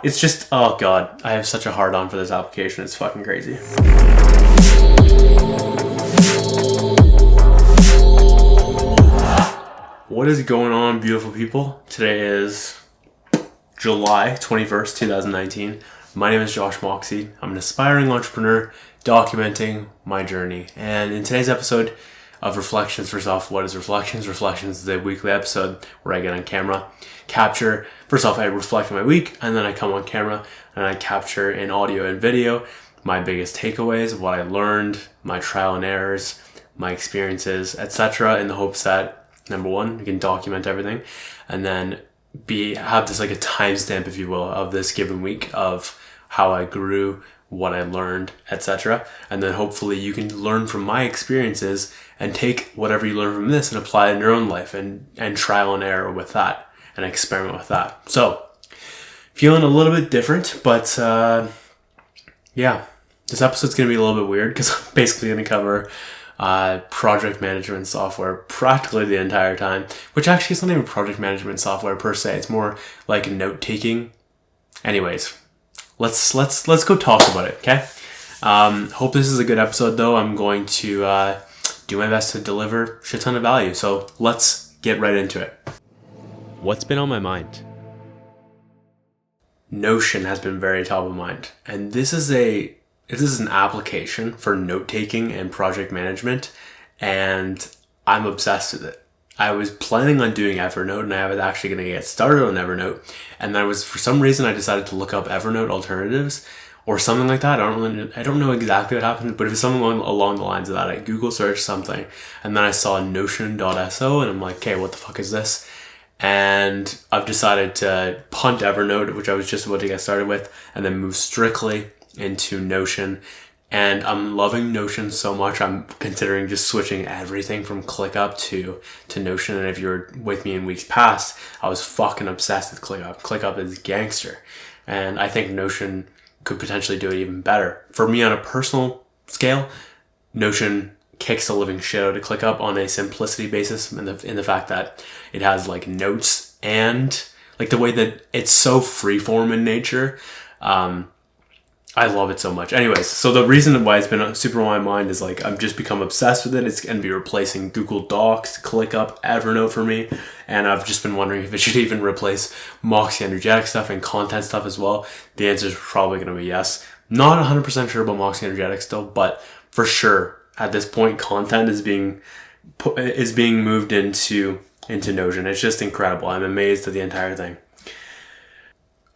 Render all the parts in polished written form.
It's just, oh god, I have such a hard on for this application. It's fucking crazy. What is going on, beautiful people? Today is July 21st, 2019. My name is Josh Moxey. I'm an aspiring entrepreneur documenting my journey. And in today's episode of Reflections, first off, what is Reflections? Reflections is a weekly episode where I get on camera, capture, first off, I reflect on my week, and then I come on camera and I capture in audio and video my biggest takeaways, what I learned, my trial and errors, my experiences, etc. in the hopes that, number one, we can document everything, and then have this like a timestamp, if you will, of this given week of how I grew, what I learned, etc. And then hopefully you can learn from my experiences and take whatever you learn from this and apply it in your own life and trial and error with that and experiment with that. So feeling a little bit different, but yeah, this episode's going to be a little bit weird because I'm basically going to cover project management software practically the entire time, which actually is not even project management software per se. It's more like note-taking. Anyways, let's go talk about it, okay? Hope this is a good episode, though. I'm going to do my best to deliver a shit ton of value. So let's get right into it. What's been on my mind? Notion has been very top of mind. And this is an application for note-taking and project management, and I'm obsessed with it. I was planning on doing Evernote, and I was actually going to get started on Evernote, and then for some reason I decided to look up Evernote alternatives or something like that. I don't know exactly what happened, but it was something along the lines of that. I Google searched something, and then I saw notion.so, and I'm like, okay, what the fuck is this? And I've decided to punt Evernote, which I was just about to get started with, and then move strictly into Notion. And I'm loving Notion so much, I'm considering just switching everything from ClickUp to Notion. And if you were with me in weeks past, I was fucking obsessed with ClickUp. ClickUp is gangster. And I think Notion could potentially do it even better. For me, on a personal scale, Notion kicks the living shit out of ClickUp on a simplicity basis in the fact that it has like notes and like the way that it's so freeform in nature. I love it so much. Anyways, so the reason why it's been super on my mind is like I've just become obsessed with it. It's going to be replacing Google Docs, ClickUp, Evernote for me. And I've just been wondering if it should even replace Moxey energetic stuff and content stuff as well. The answer is probably going to be yes. Not 100% sure about Moxey energetic still, but for sure at this point, content is being moved into Notion. It's just incredible. I'm amazed at the entire thing.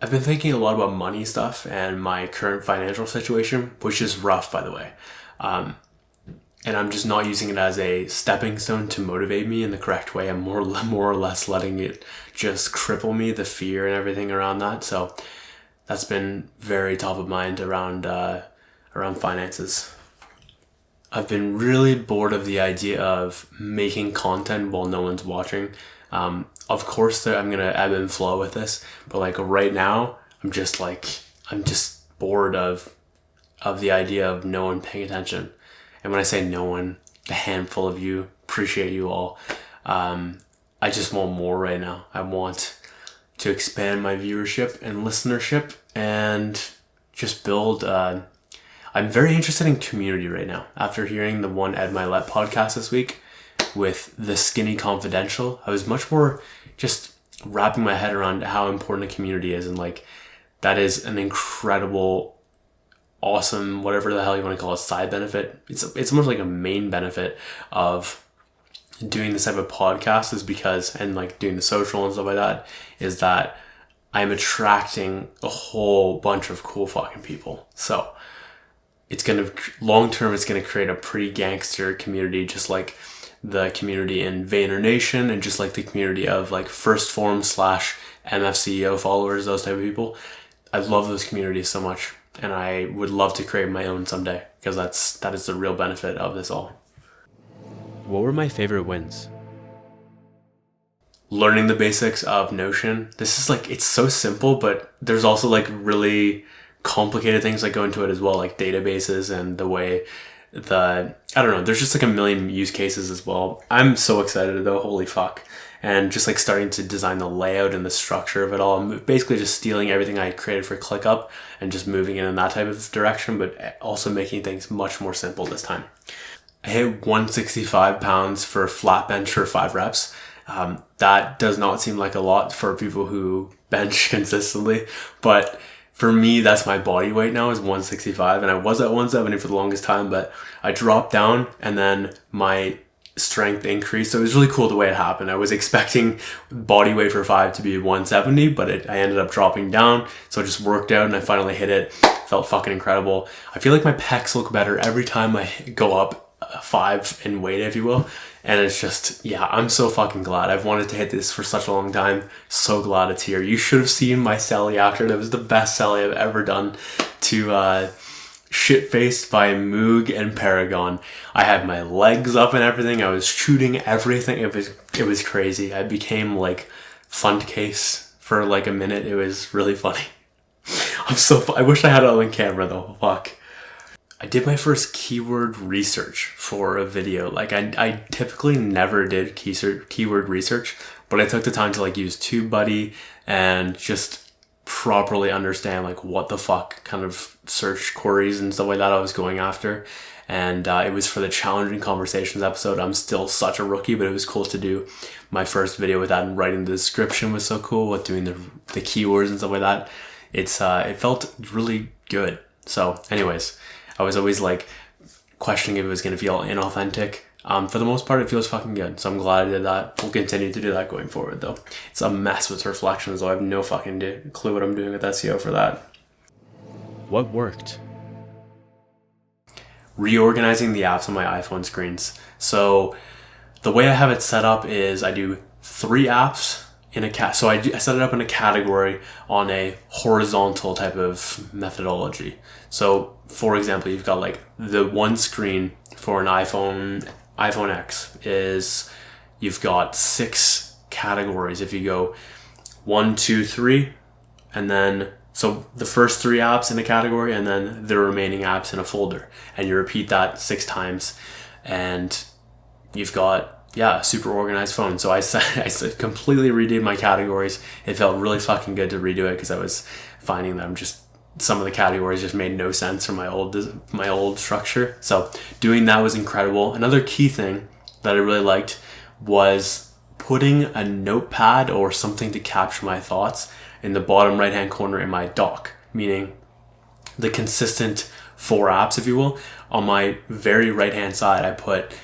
I've been thinking a lot about money stuff and my current financial situation, which is rough, by the way. And I'm just not using it as a stepping stone to motivate me in the correct way. I'm more or less letting it just cripple me, the fear and everything around that. So that's been very top of mind around finances. I've been really bored of the idea of making content while no one's watching. Of course, I'm going to ebb and flow with this, but like right now, I'm just bored of the idea of no one paying attention. And when I say no one, a handful of you, appreciate you all. I just want more right now. I want to expand my viewership and listenership and just build, I'm very interested in community right now. After hearing the One Ed Milet podcast this week with The Skinny Confidential, I was much more just wrapping my head around how important a community is, and like that is an incredible, awesome, whatever the hell you want to call it, side benefit. It's almost like a main benefit of doing this type of podcast is because, and like doing the social and stuff like that, is that I'm attracting a whole bunch of cool fucking people. So it's long term, it's gonna create a pretty gangster community, just like the community in Vayner Nation and just like the community of like First Form / MFCEO followers, those type of people. I love those communities so much, and I would love to create my own someday because that is the real benefit of this all. What were my favorite wins? Learning the basics of Notion. This is like, it's so simple, but there's also like really complicated things that go into it as well, like databases and the way I don't know, there's just like a million use cases as well. I'm so excited though, holy fuck. and just like starting to design the layout and the structure of it all. I'm basically just stealing everything I created for ClickUp and just moving it in that type of direction, but also making things much more simple this time. I hit 165 pounds for flat bench for 5 reps. That does not seem like a lot for people who bench consistently, but for me, that's my body weight now, is 165, and I was at 170 for the longest time, but I dropped down and then my strength increased. So it was really cool the way it happened. I was expecting body weight for 5 to be 170, but I ended up dropping down. So I just worked out and I finally hit it. Felt fucking incredible. I feel like my pecs look better every time I go up 5 in weight, if you will. And it's just, yeah, I'm so fucking glad. I've wanted to hit this for such a long time. So glad it's here. You should have seen my celly after. That was the best celly I've ever done to Shit-Faced by Moog and Paragon. I had my legs up and everything. I was shooting everything. It was crazy. I became like Fun Case for like a minute. It was really funny. I wish I had it on camera though. Fuck. I did my first keyword research for a video. Like I typically never did keyword research, but I took the time to like use TubeBuddy and just properly understand like what the fuck kind of search queries and stuff like that I was going after. And it was for the Challenging Conversations episode. I'm still such a rookie, but it was cool to do my first video with that, and writing the description was so cool with doing the keywords and stuff like that. It felt really good. So anyways, I was always like questioning if it was going to feel inauthentic. For the most part, it feels fucking good. So I'm glad I did that. We'll continue to do that going forward though. It's a mess with reflections, so I have no fucking clue what I'm doing with SEO for that. What worked? Reorganizing the apps on my iPhone screens. So the way I have it set up is I do 3 apps in a so I set it up in a category on a horizontal type of methodology. So for example, you've got like the one screen for an iPhone X is, you've got 6 categories. If you go 1, 2, 3, and then so the first 3 apps in a category and then the remaining apps in a folder, and you repeat that 6 times, and you've got a super organized phone. So I completely redid my categories. It felt really fucking good to redo it because I was finding that some of the categories just made no sense from my old structure. So doing that was incredible. Another key thing that I really liked was putting a notepad or something to capture my thoughts in the bottom right hand corner in my dock, meaning the consistent 4 apps, if you will. On my very right hand side, I put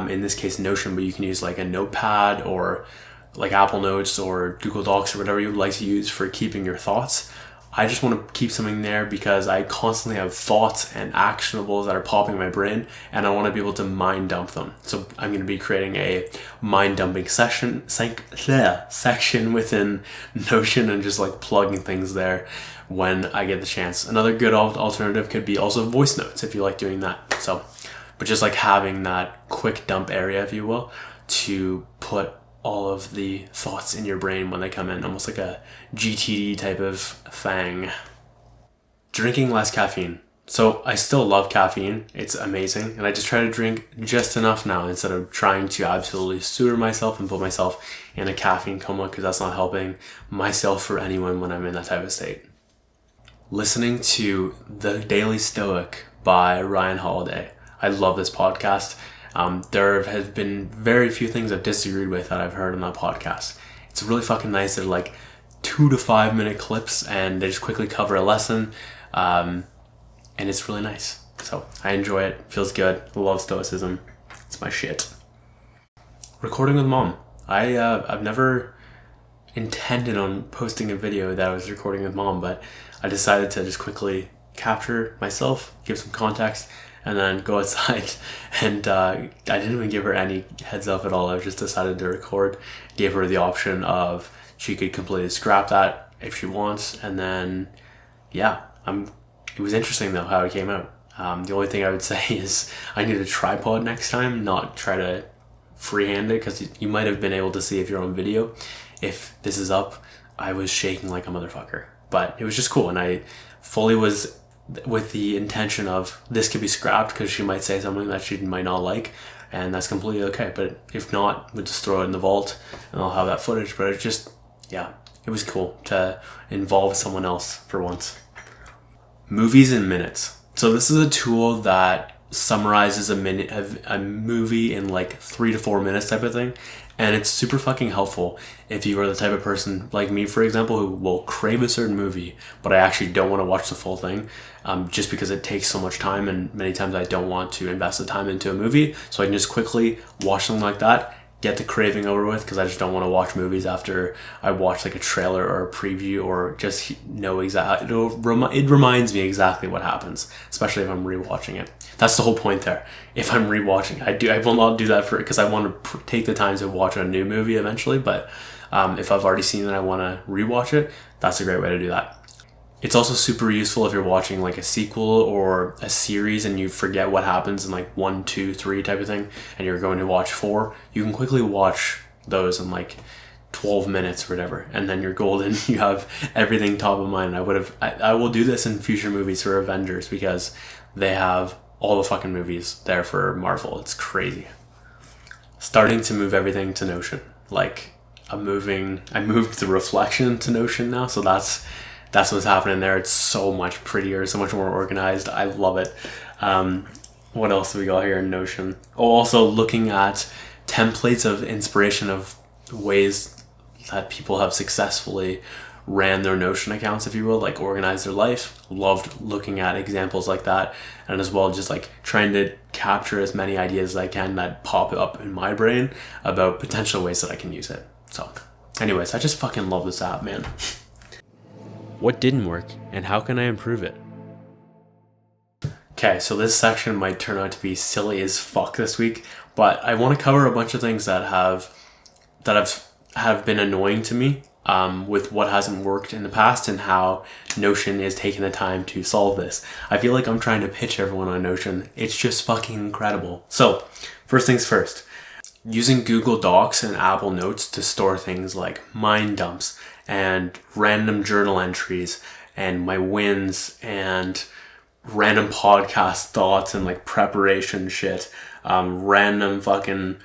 in this case Notion, but you can use like a notepad or like Apple Notes or Google Docs or whatever you would like to use for keeping your thoughts. I just want to keep something there because I constantly have thoughts and actionables that are popping in my brain, and I want to be able to mind dump them. So I'm going to be creating a mind dumping section within Notion and just like plugging things there when I get the chance. Another good alternative could be also voice notes if you like doing that. So, but just like having that quick dump area, if you will, to put all of the thoughts in your brain when they come in, almost like a GTD type of thing. Drinking less caffeine. So I still love caffeine. It's amazing. And I just try to drink just enough now instead of trying to absolutely suitor myself and put myself in a caffeine coma, because that's not helping myself or anyone when I'm in that type of state. Listening to The Daily Stoic by Ryan Holiday. I love this podcast. There have been very few things I've disagreed with that I've heard on that podcast. It's really fucking nice. They're like 2 to 5 minute clips, and they just quickly cover a lesson. And it's really nice. So I enjoy it. Feels good. I love stoicism. It's my shit. Recording with mom. I've never intended on posting a video that I was recording with mom, but I decided to just quickly capture myself, give some context, and then go outside. And I didn't even give her any heads up at all. I just decided to record. Gave her the option of she could completely scrap that if she wants. And then, yeah, it was interesting though how it came out. The only thing I would say is I need a tripod next time, not try to freehand it, because you might have been able to see if you're on video. If this is up, I was shaking like a motherfucker. But it was just cool, and I fully was with the intention of this could be scrapped because she might say something that she might not like. and that's completely okay. But if not, we'll just throw it in the vault and I'll have that footage. But it just, yeah, it was cool to involve someone else for once. Movies in minutes. So this is a tool that summarizes a movie in like 3 to 4 minutes type of thing, and it's super fucking helpful if you are the type of person like me, for example, who will crave a certain movie but I actually don't want to watch the full thing, just because it takes so much time, and many times I don't want to invest the time into a movie, so I can just quickly watch something like that, get the craving over with, because I just don't want to watch movies after I watch like a trailer or a preview, or just know exactly. It reminds me exactly what happens, especially if I'm rewatching it. That's the whole point there. If I'm rewatching, I will not do that because I want to take the time to watch a new movie eventually. But if I've already seen it, I want to rewatch it. That's a great way to do that. It's also super useful if you're watching like a sequel or a series and you forget what happens in like 1, 2, 3 type of thing, and you're going to watch 4. You can quickly watch those in like 12 minutes or whatever, and then you're golden. You have everything top of mind. I will do this in future movies for Avengers because they have all the fucking movies there for Marvel. It's crazy. Starting to move everything to Notion. Like I moved the reflection to Notion now, so that's what's happening there. It's so much prettier, so much more organized. I love it. What else do we got here in Notion? Oh, also looking at templates of inspiration of ways that people have successfully ran their Notion accounts, if you will, like organize their life. Loved looking at examples like that, and as well just like trying to capture as many ideas as I can that pop up in my brain about potential ways that I can use it. So anyways, I just fucking love this app, man. What didn't work, and how can I improve it? Okay, so this section might turn out to be silly as fuck this week, but I want to cover a bunch of things that have been annoying to me with what hasn't worked in the past, and how Notion is taking the time to solve this. I feel like I'm trying to pitch everyone on Notion. It's just fucking incredible. So, first things first. Using Google Docs and Apple Notes to store things like mind dumps and random journal entries and my wins and random podcast thoughts and like preparation shit, random fucking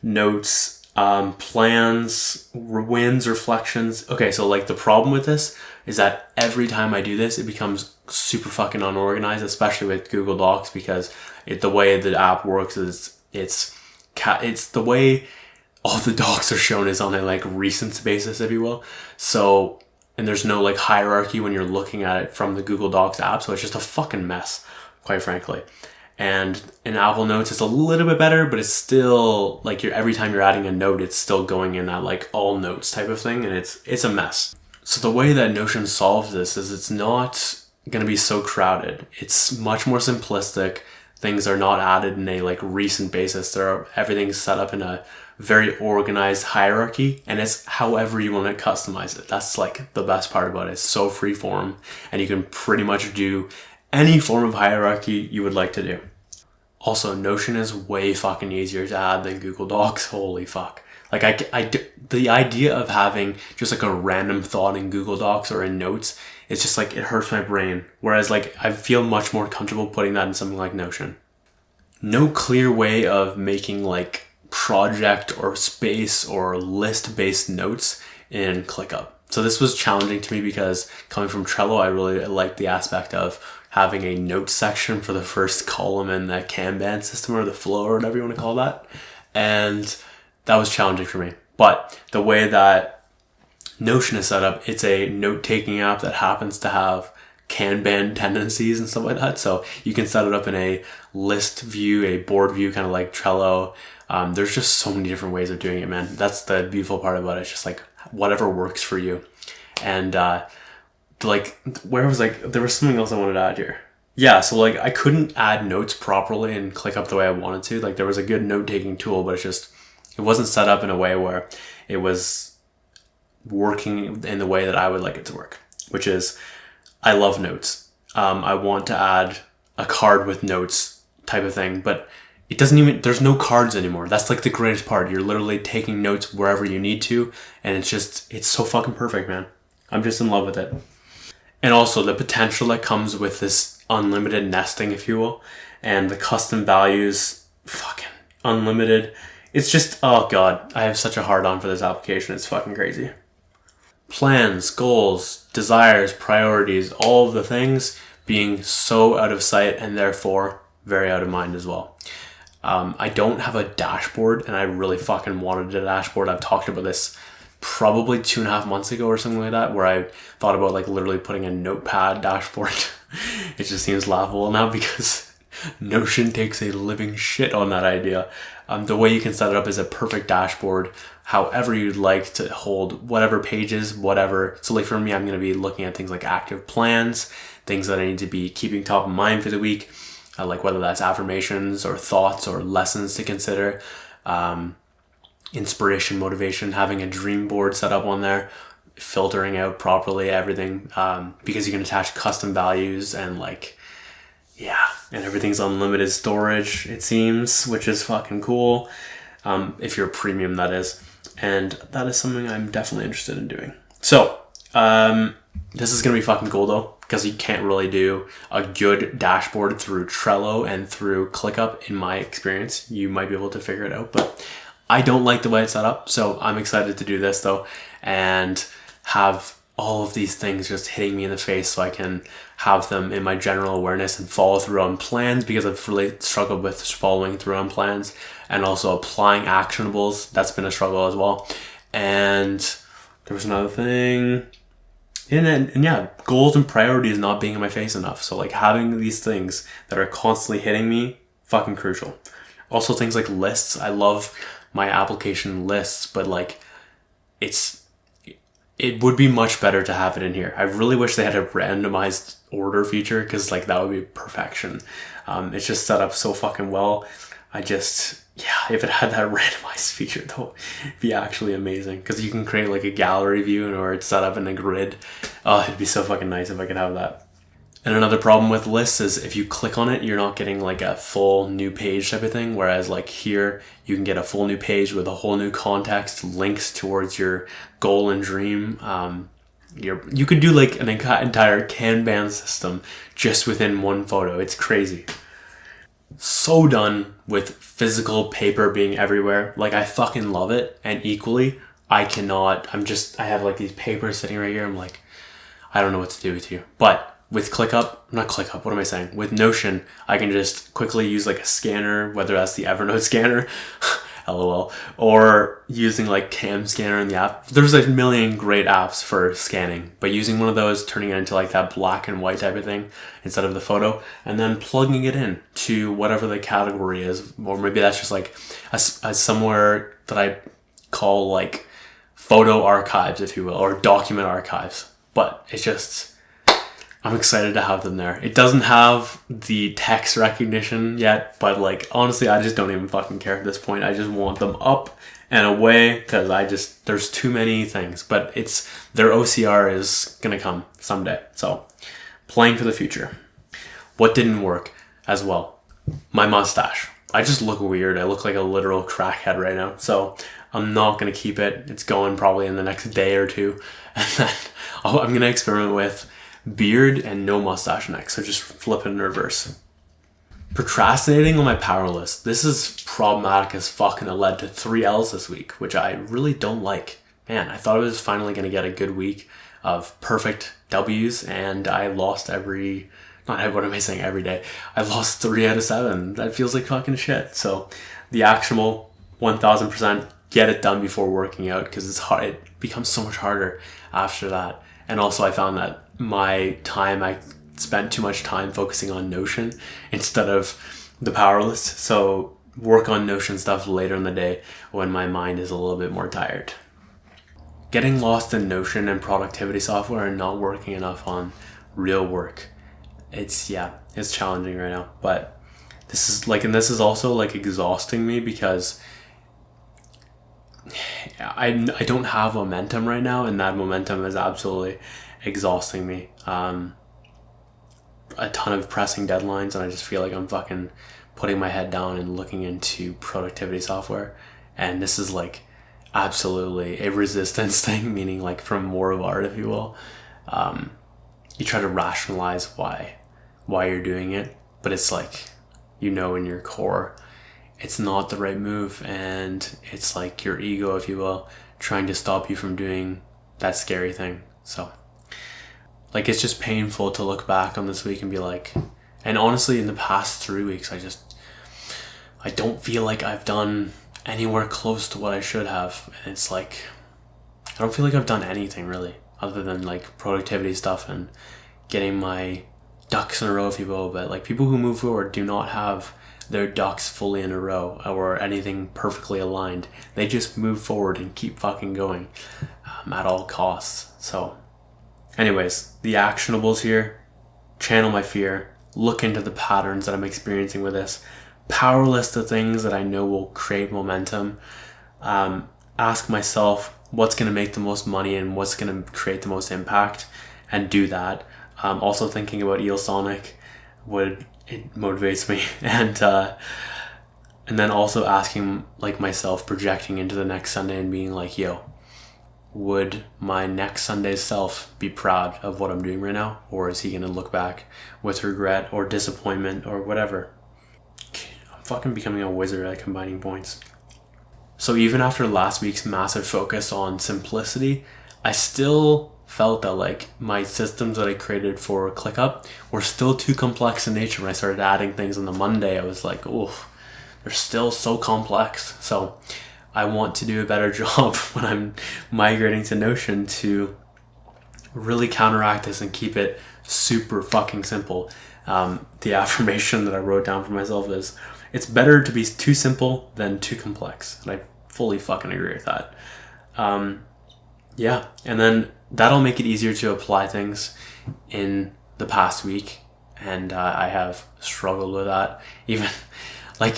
notes, plans, wins, reflections. Okay, so like the problem with this is that every time I do this, it becomes super fucking unorganized, especially with Google Docs, because the way the app works is it's the way all the docs are shown is on a like recent basis, if you will. So, and there's no like hierarchy when you're looking at it from the Google Docs app. So it's just a fucking mess, quite frankly. And in Apple Notes, it's a little bit better, but it's still like every time you're adding a note, it's still going in that like all notes type of thing. And it's a mess. So the way that Notion solves this is it's not going to be so crowded. It's much more simplistic. Things are not added in a like recent basis. Everything's set up in a very organized hierarchy, and it's however you want to customize it. That's like the best part about it. It's so free form, and you can pretty much do any form of hierarchy you would like to do. Also, Notion is way fucking easier to add than Google Docs. Holy fuck. Like the idea of having just like a random thought in Google Docs or in Notes, it's just like, it hurts my brain. Whereas like I feel much more comfortable putting that in something like Notion. No clear way of making like project or space or list based notes in ClickUp. So this was challenging to me because coming from Trello, I really liked the aspect of having a notes section for the first column in the Kanban system, or the flow, or whatever you want to call that. And that was challenging for me. But the way that Notion is set up, it's a note-taking app that happens to have Kanban tendencies and stuff like that. So you can set it up in a list view, a board view, kind of like Trello. There's just so many different ways of doing it, man. That's the beautiful part about it. It's just like whatever works for you. And like, there was something else I wanted to add here. Yeah, so like I couldn't add notes properly and ClickUp the way I wanted to. Like there was a good note-taking tool, but it wasn't set up in a way where it was working in the way that I would like it to work, which is, I love notes. I want to add a card with notes type of thing, but there's no cards anymore. That's like the greatest part. You're literally taking notes wherever you need to, and it's so fucking perfect, man. I'm just in love with it. And also the potential that comes with this unlimited nesting, if you will, and the custom values, fucking, unlimited. It's just, oh god, I have such a hard on for this application. It's fucking crazy. Plans, goals, desires, priorities, all of the things being so out of sight and therefore very out of mind as well. I don't have a dashboard, and I really fucking wanted a dashboard. I've talked about this probably 2.5 months ago or something like that, where I thought about like literally putting a notepad dashboard. It just seems laughable now because Notion takes a living shit on that idea. The way you can set it up is a perfect dashboard, however you'd like to hold whatever pages, whatever. So like for me, I'm going to be looking at things like active plans, things that I need to be keeping top of mind for the week, like whether that's affirmations or thoughts or lessons to consider, inspiration, motivation, having a dream board set up on there, filtering out properly everything, because you can attach custom values and like, yeah, and everything's unlimited storage, it seems, which is fucking cool. If you're a premium, that is. And that is something I'm definitely interested in doing. So, this is going to be fucking cool though, because you can't really do a good dashboard through Trello and through ClickUp in my experience. You might be able to figure it out, but I don't like the way it's set up. So I'm excited to do this though, and have all of these things just hitting me in the face so I can have them in my general awareness and follow through on plans, because I've really struggled with following through on plans and also applying actionables. That's been a struggle as well. And there was another thing. And yeah, goals and priorities not being in my face enough. So like having these things that are constantly hitting me, fucking crucial. Also things like lists. I love my application lists, but like it would be much better to have it in here. I really wish they had a randomized order feature, because like that would be perfection. It's just set up so fucking well. If it had that randomized feature though, it'd be actually amazing, because you can create like a gallery view or it's set up in a grid. Oh, it'd be so fucking nice if I could have that. And another problem with lists is if you click on it, you're not getting like a full new page type of thing. Whereas like here, you can get a full new page with a whole new context, links towards your goal and dream. You could do like an entire Kanban system just within one photo. It's crazy. So done with physical paper being everywhere. Like I fucking love it. And equally, I have like these papers sitting right here. I'm like, I don't know what to do with you. But with with Notion, I can just quickly use like a scanner, whether that's the Evernote scanner, lol, or using like Cam Scanner in the app. There's a million great apps for scanning, but using one of those, turning it into like that black and white type of thing instead of the photo, and then plugging it in to whatever the category is, or maybe that's just like a somewhere that I call like photo archives, if you will, or document archives. But it's just, I'm excited to have them there. It doesn't have the text recognition yet, but like honestly, I just don't even fucking care at this point. I just want them up and away, because there's too many things. But their OCR is gonna come someday. So playing for the future. What didn't work as well? My mustache. I just look weird. I look like a literal crackhead right now. So I'm not gonna keep it. It's going probably in the next day or two, and then I'm gonna experiment with beard and no mustache next. So just flip it in reverse. Procrastinating on my power list. This is problematic as fuck, and it led to 3 L's this week, which I really don't like. Man, I thought I was finally going to get a good week of perfect W's, and I lost every day. I lost 3 out of 7. That feels like fucking shit. So the actionable 1000%, get it done before working out, because it's hard. It becomes so much harder after that. And also I found that I spent too much time focusing on Notion instead of the power list. So work on Notion stuff later in the day when my mind is a little bit more tired. Getting lost in Notion and productivity software and not working enough on real work. It's challenging right now. But this is also like exhausting me, because I don't have momentum right now, and that momentum is absolutely exhausting me. A ton of pressing deadlines, and I just feel like I'm fucking putting my head down and looking into productivity software. And this is like absolutely a resistance thing, meaning like from more of art, if you will. You try to rationalize why you're doing it, but it's like, in your core, it's not the right move, and it's like your ego, if you will, trying to stop you from doing that scary thing. So like, it's just painful to look back on this week and be like, and honestly in the past 3 weeks I don't feel like I've done anywhere close to what I should have. And it's like, I don't feel like I've done anything really other than like productivity stuff and getting my ducks in a row, if you will. But like, people who move forward do not have their ducks fully in a row or anything perfectly aligned. They just move forward and keep fucking going at all costs. So anyways, the actionables here: channel my fear, look into the patterns that I'm experiencing with this, power list the things that I know will create momentum, ask myself what's going to make the most money and what's going to create the most impact, and do that. Also thinking about Eel Sonic, it motivates me, and then also asking like myself, projecting into the next Sunday and being like, yo, would my next Sunday's self be proud of what I'm doing right now, or is he going to look back with regret or disappointment or whatever? I'm fucking becoming a wizard at combining points. So even after last week's massive focus on simplicity, I still felt that like my systems that I created for ClickUp were still too complex in nature. When I started adding things on the Monday, I was like, oh, they're still so complex. So I want to do a better job when I'm migrating to Notion to really counteract this and keep it super fucking simple. The affirmation that I wrote down for myself is, it's better to be too simple than too complex. And I fully fucking agree with that. Yeah, and then that'll make it easier to apply things in the past week. And I have struggled with that. Even like,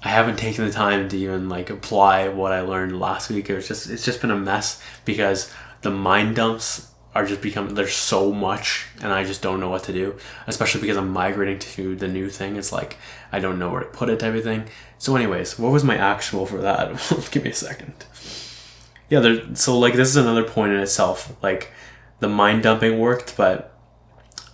I haven't taken the time to even like apply what I learned last week. It's just been a mess because the mind dumps are just there's so much and I just don't know what to do, especially because I'm migrating to the new thing. It's like, I don't know where to put it, type of thing. So anyways, what was my actionable for that? Give me a second. Yeah, so like, this is another point in itself. Like, the mind dumping worked, but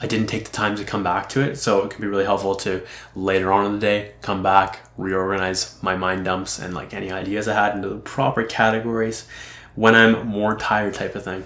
I didn't take the time to come back to it. So it can be really helpful to later on in the day come back, reorganize my mind dumps and like any ideas I had into the proper categories when I'm more tired, type of thing.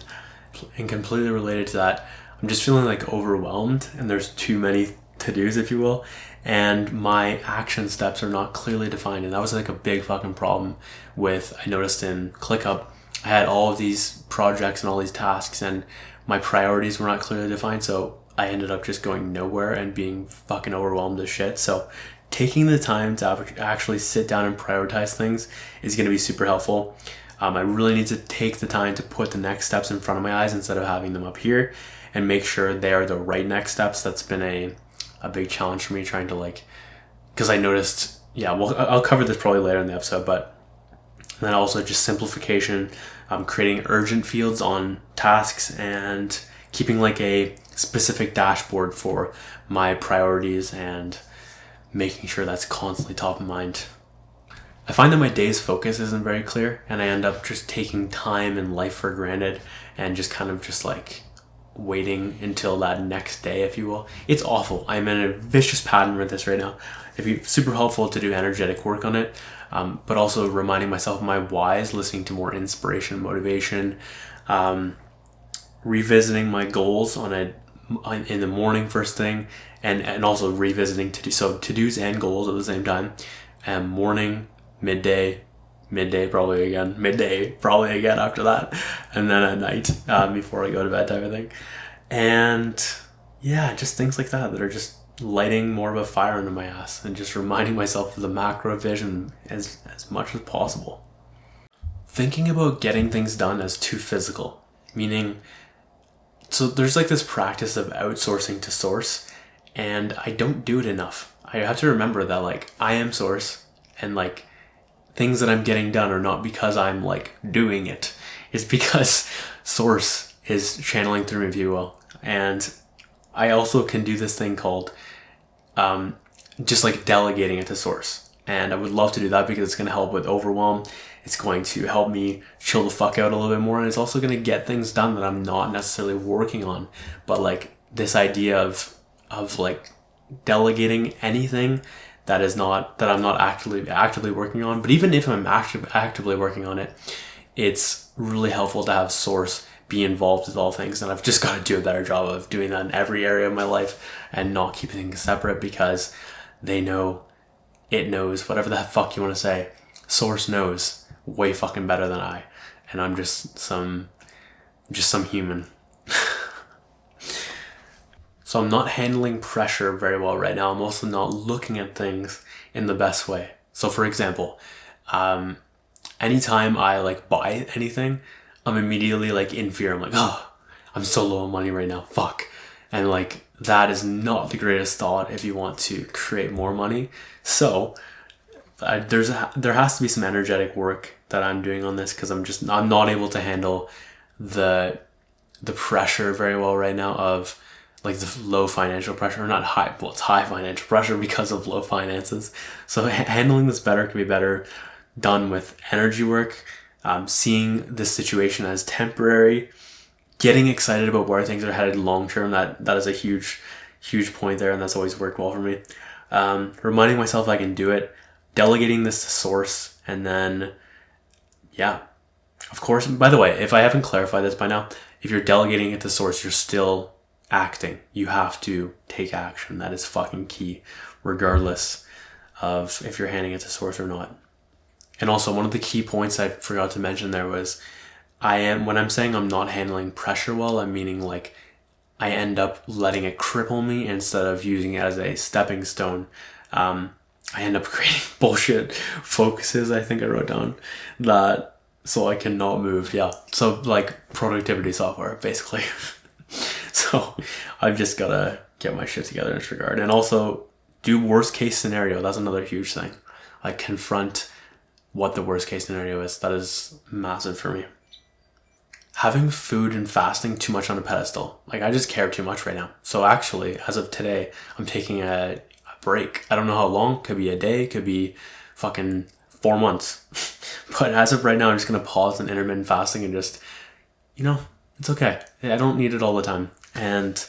And completely related to that, I'm just feeling like overwhelmed and there's too many to-dos, if you will, and my action steps are not clearly defined. And that was like a big fucking problem I noticed in ClickUp. I had all of these projects and all these tasks and my priorities were not clearly defined. So I ended up just going nowhere and being fucking overwhelmed as shit. So taking the time to actually sit down and prioritize things is going to be super helpful. I really need to take the time to put the next steps in front of my eyes instead of having them up here and make sure they are the right next steps. That's been a big challenge for me, trying to like, because I noticed, yeah, well, I'll cover this probably later in the episode, but then also just simplification, creating urgent fields on tasks and keeping like a specific dashboard for my priorities and making sure that's constantly top of mind. I find that my day's focus isn't very clear and I end up just taking time and life for granted and just kind of just like waiting until that next day, if you will. It's awful. I'm in a vicious pattern with this right now. It'd be super helpful to do energetic work on it, but also reminding myself of my whys, listening to more inspiration, motivation, revisiting my goals in the morning first thing, and also revisiting to-dos and goals at the same time. Morning, midday probably again after that, and then at night before I go to bed, type of thing. And yeah, just things like that are just lighting more of a fire under my ass and just reminding myself of the macro vision as much as possible. Thinking about getting things done as too physical, meaning, so there's like this practice of outsourcing to source, and I don't do it enough. I have to remember that like I am source, and like things that I'm getting done are not because I'm like doing it. It's because source is channeling through me, if you will. And I also can do this thing called just like delegating it to source. And I would love to do that because it's going to help with overwhelm. It's going to help me chill the fuck out a little bit more. And it's also going to get things done that I'm not necessarily working on. But like this idea of like delegating anything that I'm not actively working on. But even if I'm actively working on it, it's really helpful to have source be involved with all things. And I've just got to do a better job of doing that in every area of my life and not keeping things separate, because they know, it knows, whatever the fuck you want to say. Source knows way fucking better than I. And I'm just some human. So I'm not handling pressure very well right now. I'm also not looking at things in the best way. So for example, anytime I like buy anything, I'm immediately like in fear. I'm like, oh, I'm so low on money right now. Fuck. And like, that is not the greatest thought if you want to create more money. So there has to be some energetic work that I'm doing on this, because I'm not able to handle the pressure very well right now of like the low financial pressure, or not high, well, it's high financial pressure because of low finances. So handling this better can be better done with energy work, seeing this situation as temporary, getting excited about where things are headed long term. That is a huge point there, and that's always worked well for me. Reminding myself I can do it, delegating this to source, and then of course, by the way, if I haven't clarified this by now, if you're delegating it to source, you're still acting. You have to take action. That is fucking key, regardless of if you're handing it to source or not. And also, one of the key points I forgot to mention there was, when I'm saying I'm not handling pressure well, I'm meaning like I end up letting it cripple me instead of using it as a stepping stone. I end up creating bullshit focuses, I think I wrote down, that so I cannot move. Yeah. So like productivity software, basically. So I've just got to get my shit together in this regard. And also do worst case scenario. That's another huge thing. Like confront what the worst case scenario is. That is massive for me. Having food and fasting too much on a pedestal. Like I just care too much right now. So actually, as of today, I'm taking a break. I don't know how long. Could be a day. Could be fucking 4 months. But as of right now, I'm just going to pause on intermittent fasting and just, it's okay. I don't need it all the time. And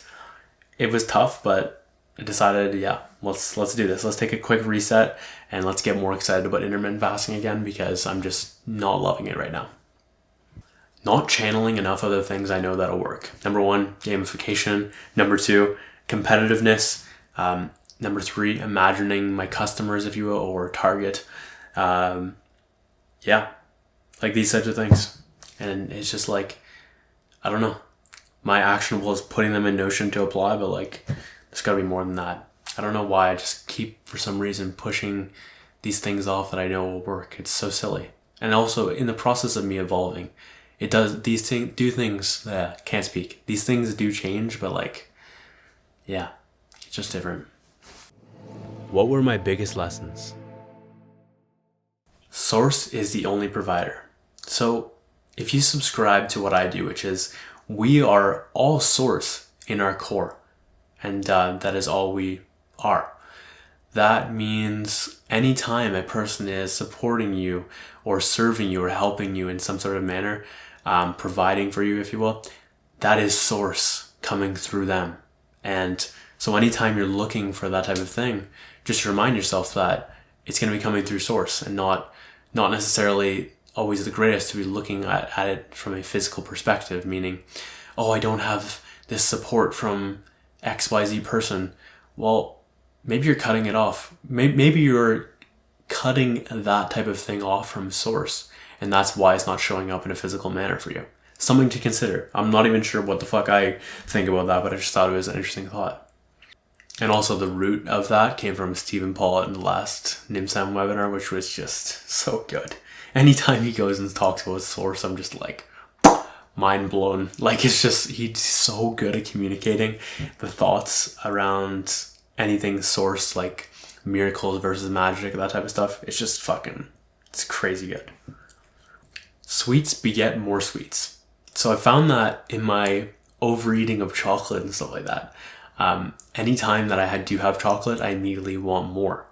it was tough, but I decided, let's do this. Let's take a quick reset and let's get more excited about intermittent fasting again, because I'm just not loving it right now. Not channeling enough other things I know that'll work. Number 1, gamification. Number 2, competitiveness. Number 3, imagining my customers, if you will, or target. Like these types of things. And it's just like, I don't know. My actionable is putting them in Notion to apply, but like, there's gotta be more than that. I don't know why I just keep, for some reason, pushing these things off that I know will work. It's so silly. And also, in the process of me evolving, these things can't speak. These things do change, but like, it's just different. What were my biggest lessons? Source is the only provider. So if you subscribe to what I do, which is we are all source in our core, and that is all we are. That means anytime a person is supporting you or serving you or helping you in some sort of manner, providing for you, if you will, that is source coming through them. And so anytime you're looking for that type of thing, just remind yourself that it's going to be coming through source, and not necessarily always the greatest to be looking at it from a physical perspective, meaning, oh, I don't have this support from XYZ person. Well, maybe you're cutting it off. Maybe you're cutting that type of thing off from source, and that's why it's not showing up in a physical manner for you. Something to consider. I'm not even sure what the fuck I think about that, but I just thought it was an interesting thought. And also the root of that came from Stephen Paul in the last NIMSAM webinar, which was just so good. Anytime he goes and talks about source, I'm just like mind blown. Like, it's just, he's so good at communicating the thoughts around anything source, like miracles versus magic, that type of stuff. It's just it's crazy good. Sweets beget more sweets. So I found that in my overeating of chocolate and stuff like that, anytime that I do have chocolate, I immediately want more.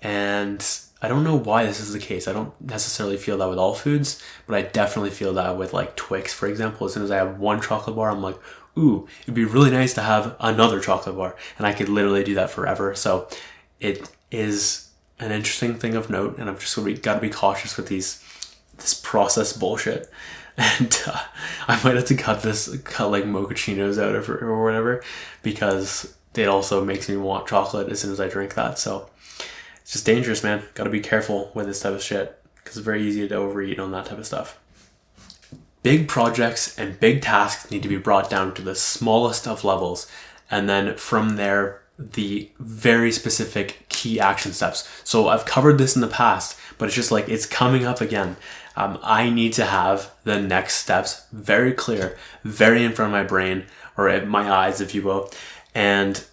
And I don't know why this is the case. I don't necessarily feel that with all foods, but I definitely feel that with like Twix, for example. As soon as I have one chocolate bar, I'm like, ooh, it'd be really nice to have another chocolate bar. And I could literally do that forever. So is an interesting thing of note, and I've just got to be cautious with this process bullshit. And I might have to cut like mochachinos out or whatever, because it also makes me want chocolate as soon as I drink that. So it's just dangerous, man. Got to be careful with this type of shit, because it's very easy to overeat on that type of stuff. Big projects and big tasks need to be brought down to the smallest of levels, and then from there, the very specific key action steps. So I've covered this in the past, but it's just like it's coming up again. I need to have the next steps very clear, very in front of my brain, or at my eyes, if you will. And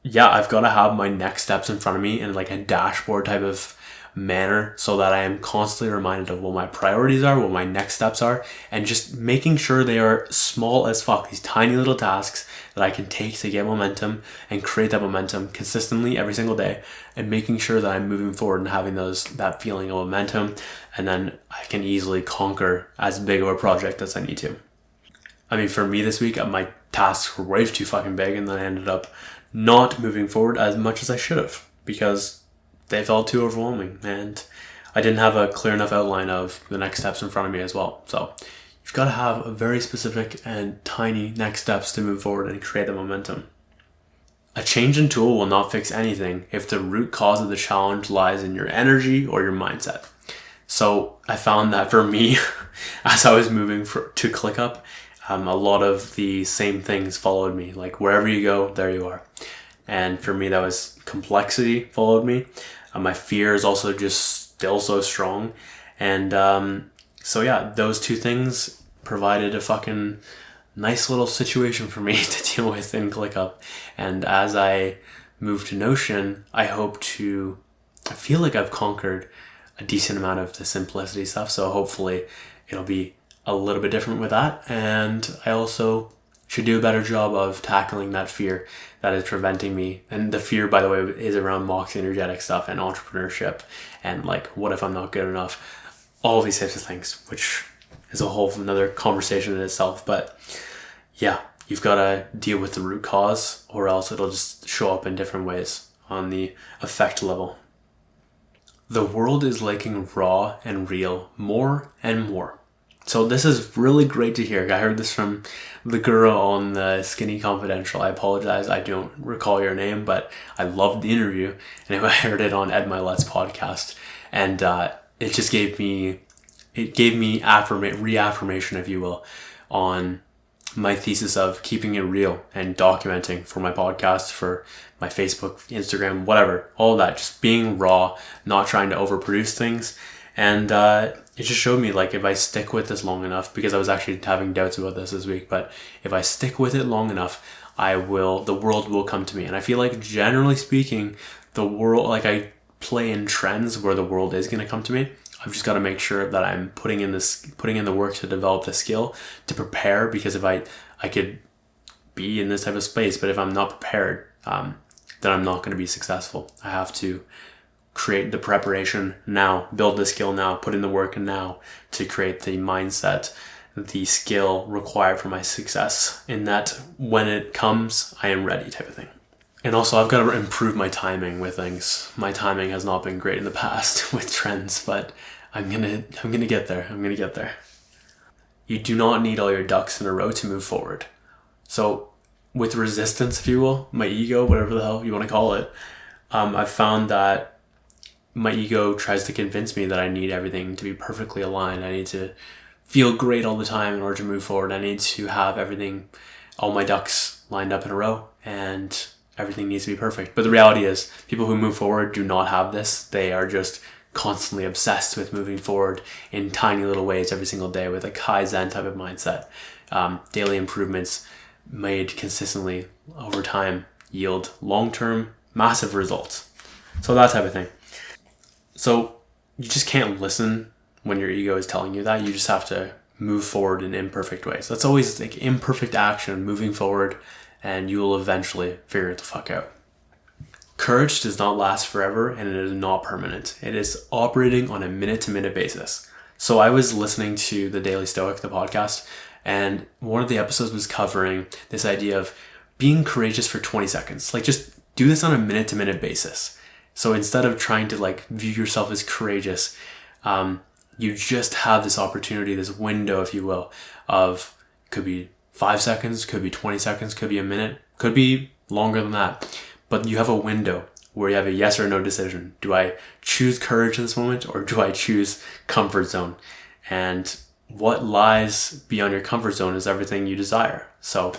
yeah, I've got to have my next steps in front of me in like a dashboard type of manner, so that I am constantly reminded of what my priorities are, what my next steps are, and just making sure they are small as fuck. These tiny little tasks that I can take to get momentum and create that momentum consistently every single day, and making sure that I'm moving forward and having that feeling of momentum, and then I can easily conquer as big of a project as I need to. I mean, for me this week, my tasks were way too fucking big, and then I ended up not moving forward as much as I should have, because they felt too overwhelming, and I didn't have a clear enough outline of the next steps in front of me as well. So you've got to have a very specific and tiny next steps to move forward and create the momentum. A change in tool will not fix anything if the root cause of the challenge lies in your energy or your mindset. So I found that for me, as I was moving to ClickUp, a lot of the same things followed me. Like wherever you go, there you are. And for me, that was complexity followed me. My fear is also just still so strong. And so yeah, those two things provided a fucking nice little situation for me to deal with in ClickUp. And as I move to Notion, I feel like I've conquered a decent amount of the simplicity stuff. So hopefully it'll be a little bit different with that. And I also should do a better job of tackling that fear that is preventing me. And the fear, by the way, is around Moxey energetic stuff and entrepreneurship and like, what if I'm not good enough? All these types of things, which is a whole another conversation in itself. But yeah, you've got to deal with the root cause, or else it'll just show up in different ways on the effect level. The world is liking raw and real more and more. So this is really great to hear. I heard this from the girl on the Skinny Confidential. I apologize, I don't recall your name, but I loved the interview, and I heard it on Ed Milet's podcast, and it just gave me reaffirmation, if you will, on my thesis of keeping it real and documenting for my podcast, for my Facebook, Instagram, whatever, all that, just being raw, not trying to overproduce things. And it just showed me, like, if I stick with this long enough, because I was actually having doubts about this week, but if I stick with it long enough, the world will come to me. And I feel like, generally speaking, the world, like, I play in trends where the world is going to come to me. I've just got to make sure that I'm putting in the work to develop the skill, to prepare, because if I could be in this type of space, but if I'm not prepared, then I'm not going to be successful. I have to create the preparation now, build the skill now, put in the work now to create the mindset, the skill required for my success, in that when it comes, I am ready type of thing. And also, I've got to improve my timing with things. My timing has not been great in the past with trends, but I'm gonna get there. I'm gonna get there. You do not need all your ducks in a row to move forward. So with resistance, if you will, my ego, whatever the hell you want to call it, I've found that my ego tries to convince me that I need everything to be perfectly aligned. I need to feel great all the time in order to move forward. I need to have everything, all my ducks lined up in a row, and everything needs to be perfect. But the reality is, people who move forward do not have this. They are just constantly obsessed with moving forward in tiny little ways every single day with a Kaizen type of mindset. Daily improvements made consistently over time yield long-term massive results. So that type of thing. So you just can't listen when your ego is telling you that. You just have to move forward in imperfect ways. That's always like imperfect action, moving forward, and you will eventually figure it the fuck out. Courage does not last forever, and it is not permanent. It is operating on a minute-to-minute basis. So I was listening to the Daily Stoic, the podcast, and one of the episodes was covering this idea of being courageous for 20 seconds. Like, just do this on a minute-to-minute basis. So instead of trying to like view yourself as courageous, you just have this opportunity, this window, if you will, of could be 5 seconds, could be 20 seconds, could be a minute, could be longer than that. But you have a window where you have a yes or no decision. Do I choose courage in this moment, or do I choose comfort zone? And what lies beyond your comfort zone is everything you desire. So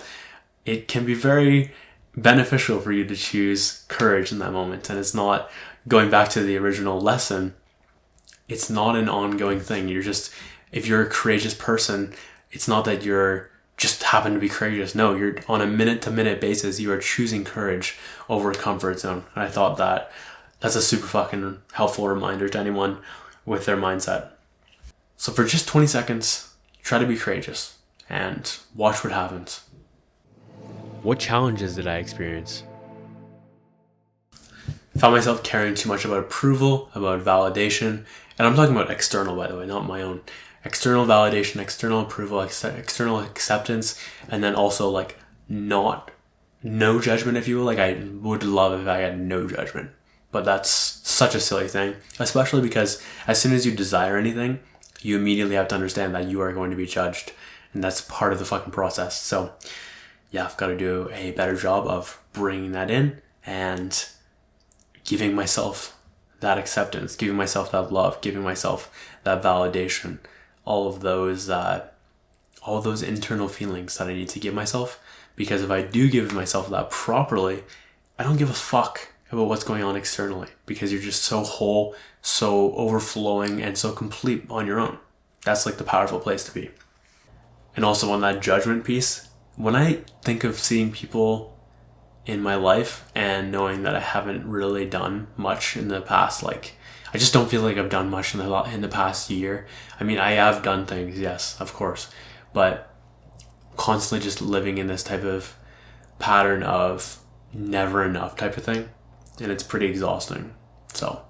it can be very beneficial for you to choose courage in that moment. And it's not, going back to the original lesson, it's not an ongoing thing. If you're a courageous person, it's not that you're just happen to be courageous. No, you're on a minute to minute basis. You are choosing courage over comfort zone. And I thought that's a super fucking helpful reminder to anyone with their mindset. So for just 20 seconds, try to be courageous and watch what happens. What challenges did I experience? I found myself caring too much about approval, about validation, and I'm talking about external, by the way, not my own. External validation, external approval, external acceptance, and then also like no judgment, if you will. Like, I would love if I had no judgment, but that's such a silly thing, especially because as soon as you desire anything, you immediately have to understand that you are going to be judged, and that's part of the fucking process. So yeah, I've got to do a better job of bringing that in and giving myself that acceptance, giving myself that love, giving myself that validation, all of those internal feelings that I need to give myself. Because if I do give myself that properly, I don't give a fuck about what's going on externally, because you're just so whole, so overflowing, and so complete on your own. That's like the powerful place to be. And also on that judgment piece, when I think of seeing people in my life and knowing that I haven't really done much in the past, like, I just don't feel like I've done much in the past year. I mean, I have done things, yes, of course, but constantly just living in this type of pattern of never enough type of thing, and it's pretty exhausting. So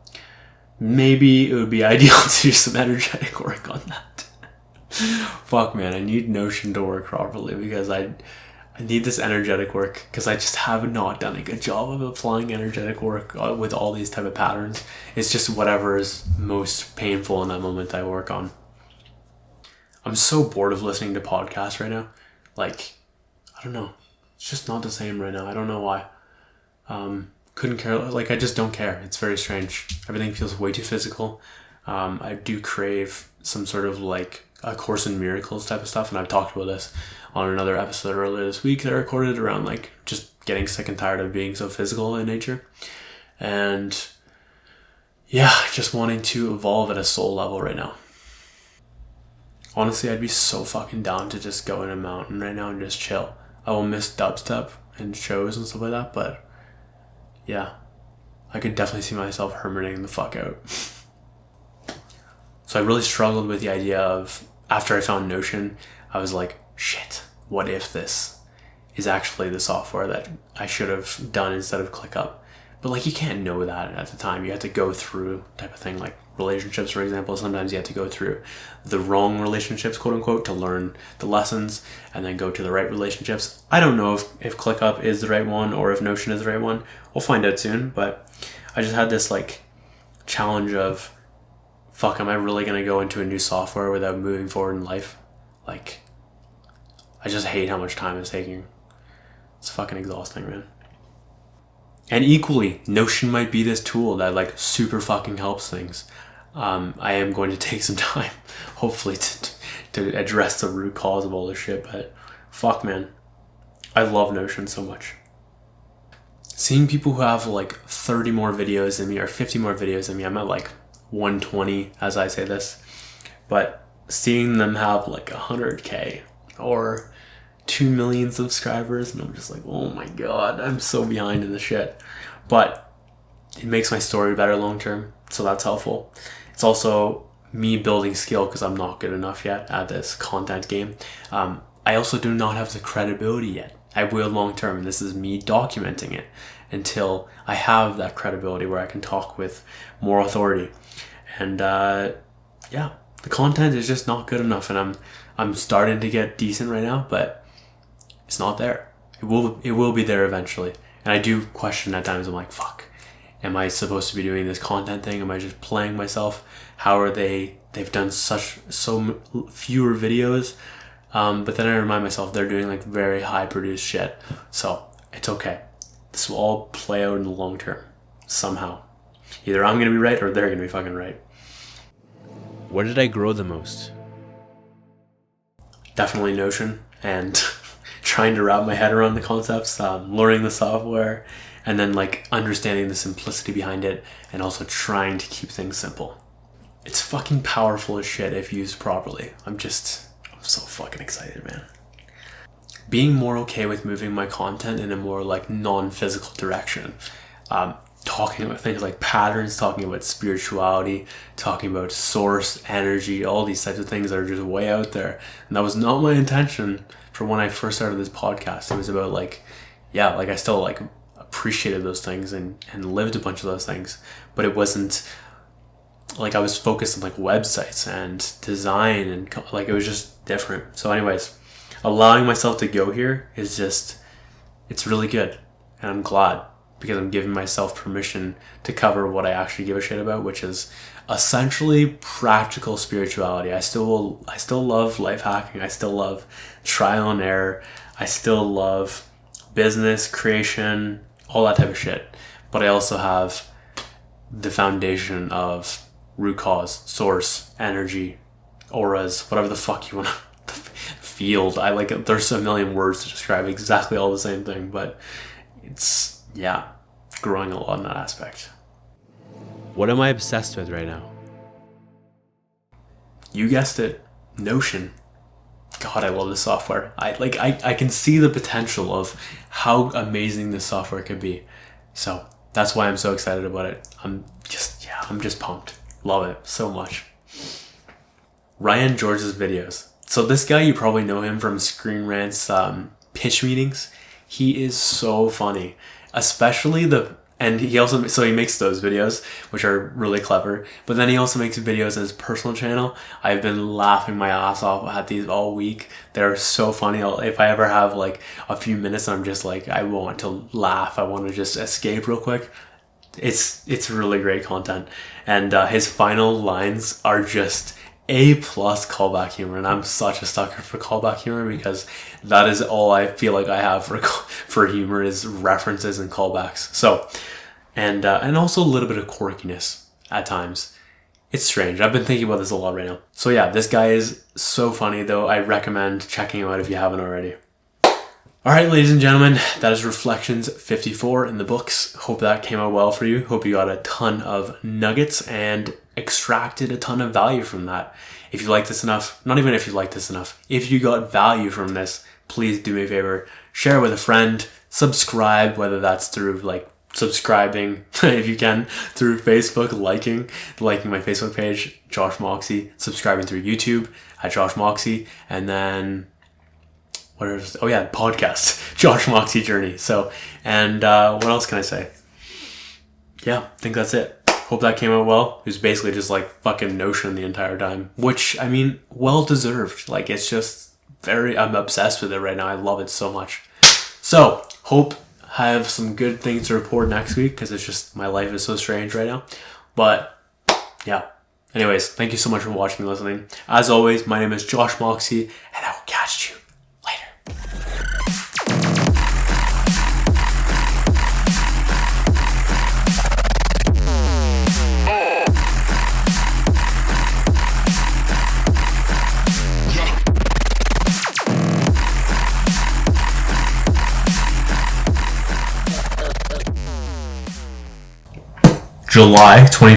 maybe it would be ideal to do some energetic work on that. Fuck, man, I need Notion to work properly, because I need this energetic work, because I just have not done a good job of applying energetic work with all these type of patterns. It's just whatever is most painful in that moment I work on. I'm so bored of listening to podcasts right now. Like, I don't know. It's just not the same right now. I don't know why. Couldn't care. Like, I just don't care. It's very strange. Everything feels way too physical. I do crave some sort of like a Course in Miracles type of stuff, and I've talked about this on another episode earlier this week that I recorded around like just getting sick and tired of being so physical in nature, and yeah, just wanting to evolve at a soul level right now. Honestly, I'd be so fucking down to just go in a mountain right now and just chill. I will miss dubstep and shows and stuff like that, but yeah, I could definitely see myself hermiting the fuck out. So I really struggled with the idea of, after I found Notion, I was like, shit, what if this is actually the software that I should have done instead of ClickUp? But like, you can't know that at the time. You have to go through type of thing, like relationships, for example. Sometimes you have to go through the wrong relationships, quote unquote, to learn the lessons, and then go to the right relationships. I don't know if ClickUp is the right one or if Notion is the right one. We'll find out soon, but I just had this like challenge of, fuck, am I really going to go into a new software without moving forward in life? Like, I just hate how much time it's taking. It's fucking exhausting, man. And equally, Notion might be this tool that like super fucking helps things. I am going to take some time, hopefully, to address the root cause of all this shit, but fuck, man. I love Notion so much. Seeing people who have like 30 more videos than me or 50 more videos than me, I'm at like 120 as I say this, but seeing them have like 100k or 2 million subscribers, and I'm just like, oh my god, I'm so behind in the shit. But it makes my story better long term, so that's helpful. It's also me building skill, because I'm not good enough yet at this content game. I also do not have the credibility yet. I will long term, and this is me documenting it until I have that credibility where I can talk with more authority. And yeah, the content is just not good enough, and I'm starting to get decent right now, but it's not there. It will be there eventually. And I do question at times. I'm like, fuck, Am I supposed to be doing this content thing? Am I just playing myself? How are they've done so fewer videos, but then I remind myself they're doing like very high produced shit, so it's okay. This will all play out in the long term somehow. Either I'm gonna be right or they're gonna be fucking right. Where did I grow the most? Definitely Notion, and trying to wrap my head around the concepts, learning the software, and then like understanding the simplicity behind it, and also trying to keep things simple. It's fucking powerful as shit if used properly. I'm so fucking excited, man. Being more okay with moving my content in a more like non-physical direction. Talking about things like patterns, talking about spirituality, talking about source, energy, all these types of things that are just way out there. And that was not my intention for when I first started this podcast. It was about I still like appreciated those things and lived a bunch of those things. But it wasn't like I was focused on like websites and design and like it was just different. So anyways, allowing myself to go here is it's really good. And I'm glad, because I'm giving myself permission to cover what I actually give a shit about, which is essentially practical spirituality. I still love life hacking. I still love trial and error. I still love business, creation, all that type of shit. But I also have the foundation of root cause, source, energy, auras, whatever the fuck you want to field. There's a million words to describe exactly all the same thing, but it's, growing a lot in that aspect. What am I obsessed with right now? You guessed it, Notion. God, I love this software. I can see the potential of how amazing this software could be. So that's why I'm so excited about it. I'm just pumped. Love it so much. Ryan George's videos. So this guy, you probably know him from Screen Rant's pitch meetings. He is so funny. Especially he makes those videos, which are really clever, but then he also makes videos on his personal channel. I've been laughing my ass off at these all week. They're so funny. If I ever have like a few minutes and I'm just like, I want to laugh, I want to just escape real quick, it's really great content. And his final lines are just A+ callback humor, and I'm such a sucker for callback humor, because that is all I feel like I have for humor is references and callbacks. So, and also a little bit of quirkiness at times. It's strange. I've been thinking about this a lot right now. So yeah, this guy is so funny, though. I recommend checking him out if you haven't already. All right, ladies and gentlemen, that is Reflections 54 in the books. Hope that came out well for you. Hope you got a ton of nuggets and extracted a ton of value from that. If you like this enough, not even if you like this enough, if you got value from this, please do me a favor, share it with a friend, subscribe, whether that's through like subscribing, if you can, through Facebook, liking my Facebook page, Josh Moxey, subscribing through YouTube at Josh Moxey, and then podcast, Josh Moxey Journey. So, and what else can I say? Yeah, I think that's it. Hope that came out well. It was basically just like fucking Notion the entire time, which, I mean, well deserved. Like, it's just I'm obsessed with it right now. I love it so much. So, hope I have some good things to report next week, because it's just, my life is so strange right now. But, yeah. Anyways, thank you so much for watching and listening. As always, my name is Josh Moxey, and I will catch you later. July 20